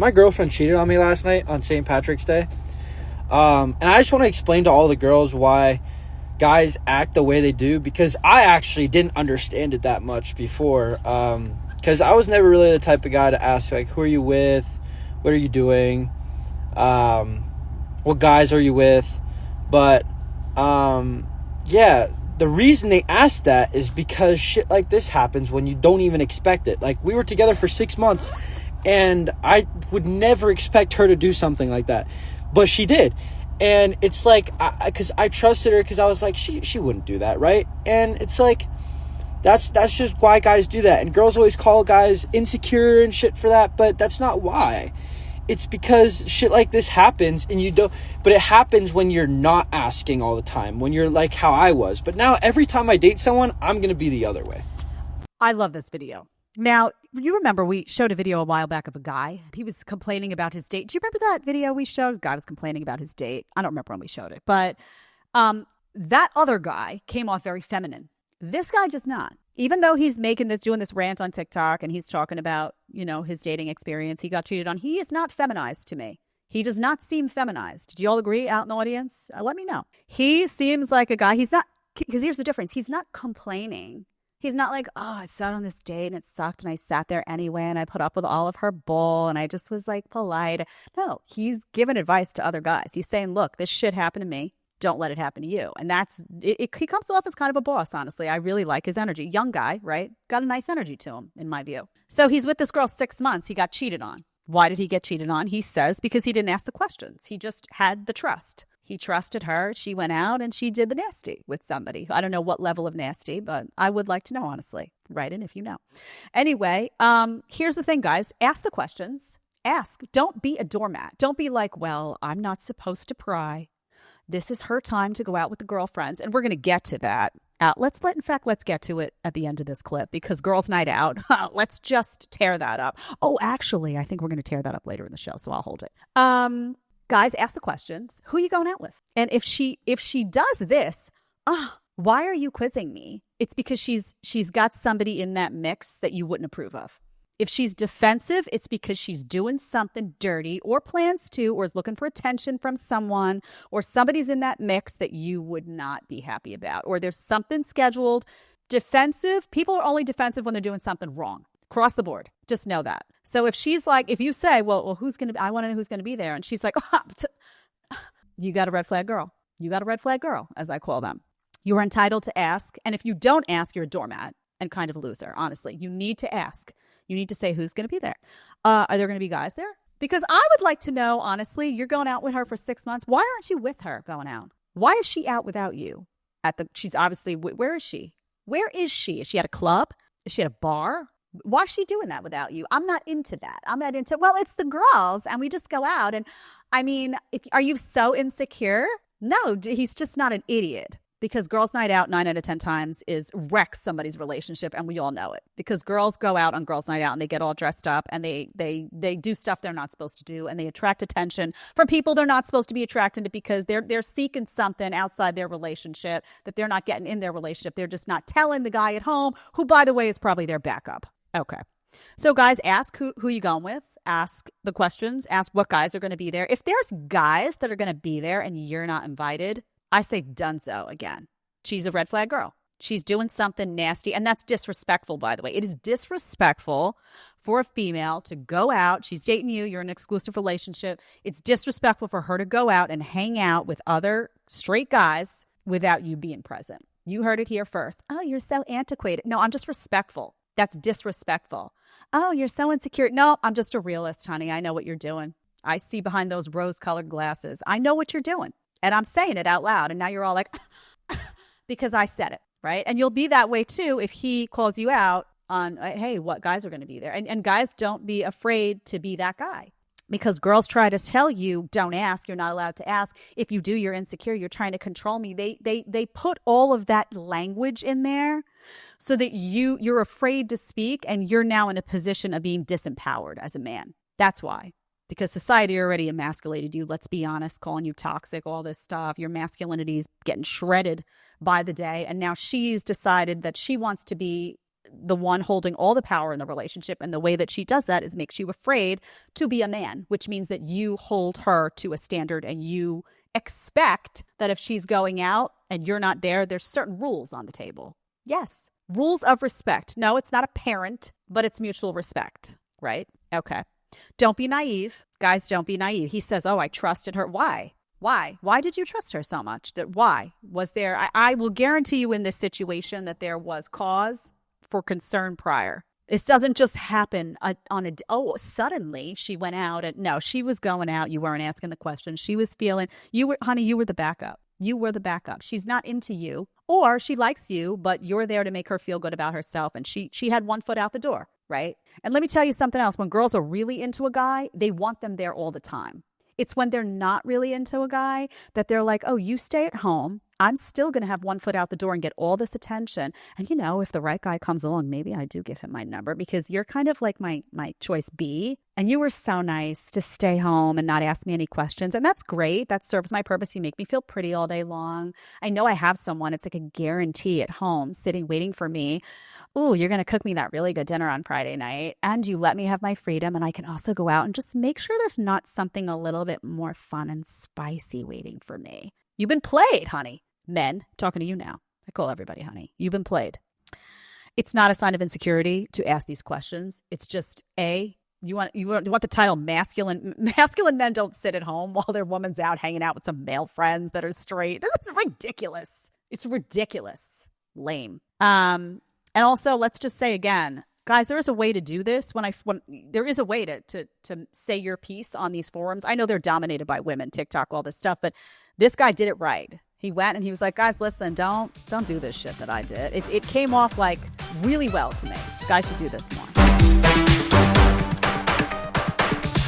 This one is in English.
my girlfriend cheated on me last night on St. Patrick's Day. And I just want to explain to all the girls why guys act the way they do, because I actually didn't understand it that much before. Because I was never really the type of guy to ask, like, who are you with? What are you doing? What guys are you with? But, yeah, the reason they ask that is because shit like this happens when you don't even expect it. Like, we were together for 6 months, and I would never expect her to do something like that. But she did. And it's like, because I trusted her, because I was like, she wouldn't do that, right? And it's like, that's just why guys do that. And girls always call guys insecure and shit for that, but that's not why. It's because shit like this happens, and you don't, but it happens when you're not asking all the time, when you're like how I was. But now every time I date someone, I'm going to be the other way. I love this video. Now, you remember we showed a video a while back of a guy. He was complaining about his date. Do you remember that video we showed? The guy was complaining about his date. I don't remember when we showed it. But that other guy came off very feminine. This guy does not. Even though he's doing this rant on TikTok, and he's talking about, his dating experience, he got cheated on. He is not feminized to me. He does not seem feminized. Do you all agree out in the audience? Let me know. He seems like a guy. He's not, because here's the difference. He's not complaining. He's not like, oh, I sat on this date and it sucked and I sat there anyway and I put up with all of her bull and I just was like polite. No, he's giving advice to other guys. He's saying, look, this shit happened to me. Don't let it happen to you. And that's it. He comes off as kind of a boss, honestly. I really like his energy. Young guy, right? Got a nice energy to him, in my view. So he's with this girl 6 months. He got cheated on. Why did he get cheated on? He says because he didn't ask the questions. He just had the trust. He trusted her. She went out and she did the nasty with somebody. I don't know what level of nasty, but I would like to know, honestly. Write in if you know. Anyway, here's the thing, guys. Ask the questions. Ask. Don't be a doormat. Don't be like, well, I'm not supposed to pry. This is her time to go out with the girlfriends. And we're going to get to that. Let's get to it at the end of this clip, because girls' night out, let's just tear that up. Oh, actually, I think we're going to tear that up later in the show, so I'll hold it. Guys, ask the questions. Who are you going out with? And if she does this, why are you quizzing me? It's because she's got somebody in that mix that you wouldn't approve of. If she's defensive, it's because she's doing something dirty or plans to, or is looking for attention from someone, or somebody's in that mix that you would not be happy about, or there's something scheduled. Defensive, people are only defensive when they're doing something wrong. Across the board. Just know that. So if she's like, if you say, well, I want to know who's going to be there. And she's like, you got a red flag girl. You got a red flag girl, as I call them. You are entitled to ask. And if you don't ask, you're a doormat and kind of a loser. Honestly, you need to ask. You need to say who's going to be there. Are there going to be guys there? Because I would like to know, honestly, you're going out with her for 6 months. Why aren't you with her going out? Why is she out without you? She's obviously, where is she? Where is she? Is she at a club? Is she at a bar? Why is she doing that without you? I'm not into that. I'm not into, well, it's the girls and we just go out. And I mean, are you so insecure? No, he's just not an idiot. Because girls' night out 9 out of 10 times is wreck somebody's relationship, and we all know it. Because girls go out on girls' night out and they get all dressed up and they do stuff they're not supposed to do, and they attract attention from people they're not supposed to be attracted to, because they're seeking something outside their relationship that they're not getting in their relationship. They're just not telling the guy at home, who, by the way, is probably their backup. Okay. So guys, ask who you going with. Ask the questions. Ask what guys are going to be there. If there's guys that are going to be there and you're not invited, I say dunzo again. She's a red flag girl. She's doing something nasty. And that's disrespectful, by the way. It is disrespectful for a female to go out. She's dating you. You're in an exclusive relationship. It's disrespectful for her to go out and hang out with other straight guys without you being present. You heard it here first. Oh, you're so antiquated. No, I'm just respectful. That's disrespectful. Oh, you're so insecure. No, I'm just a realist, honey. I know what you're doing. I see behind those rose-colored glasses. I know what you're doing. And I'm saying it out loud. And now you're all like, because I said it, right? And you'll be that way too if he calls you out on, hey, what guys are going to be there? And guys, don't be afraid to be that guy. Because girls try to tell you, don't ask, you're not allowed to ask. If you do, you're insecure, you're trying to control me. They put all of that language in there so that you're afraid to speak, and you're now in a position of being disempowered as a man. That's why. Because society already emasculated you, let's be honest, calling you toxic, all this stuff. Your masculinity is getting shredded by the day. And now she's decided that she wants to be the one holding all the power in the relationship. And the way that she does that is makes you afraid to be a man, which means that you hold her to a standard and you expect that if she's going out and you're not there, there's certain rules on the table. Yes. Rules of respect. No, it's not a parent, but it's mutual respect, right? Okay. Don't be naive. Guys, don't be naive. He says, oh, I trusted her. Why? Why did you trust her so much? Why? Was there, I will guarantee you in this situation that there was cause for concern prior. This doesn't just happen suddenly she went out and no, she was going out. You weren't asking the question. She was feeling, you were the backup. You were the backup. She's not into you or she likes you, but you're there to make her feel good about herself. And she had one foot out the door, right? And let me tell you something else. When girls are really into a guy, they want them there all the time. It's when they're not really into a guy that they're like, oh, you stay at home. I'm still going to have one foot out the door and get all this attention. And, you know, if the right guy comes along, maybe I do give him my number because you're kind of like my choice B. And you were so nice to stay home and not ask me any questions. And that's great. That serves my purpose. You make me feel pretty all day long. I know I have someone. It's like a guarantee at home sitting, waiting for me. Oh, you're going to cook me that really good dinner on Friday night. And you let me have my freedom. And I can also go out and just make sure there's not something a little bit more fun and spicy waiting for me. You've been played, honey. Men, talking to you now. I call everybody honey. You've been played. It's not a sign of insecurity to ask these questions. It's just you want the title masculine. Masculine men don't sit at home while their woman's out hanging out with some male friends that are straight. That's ridiculous. It's ridiculous. Lame. And also, let's just say again, guys, there is a way to do this. When there is a way to say your piece on these forums. I know they're dominated by women, TikTok, all this stuff, but this guy did it right. He went and he was like, guys, listen, don't do this shit that I did. It came off like really well to me. Guys should do this more.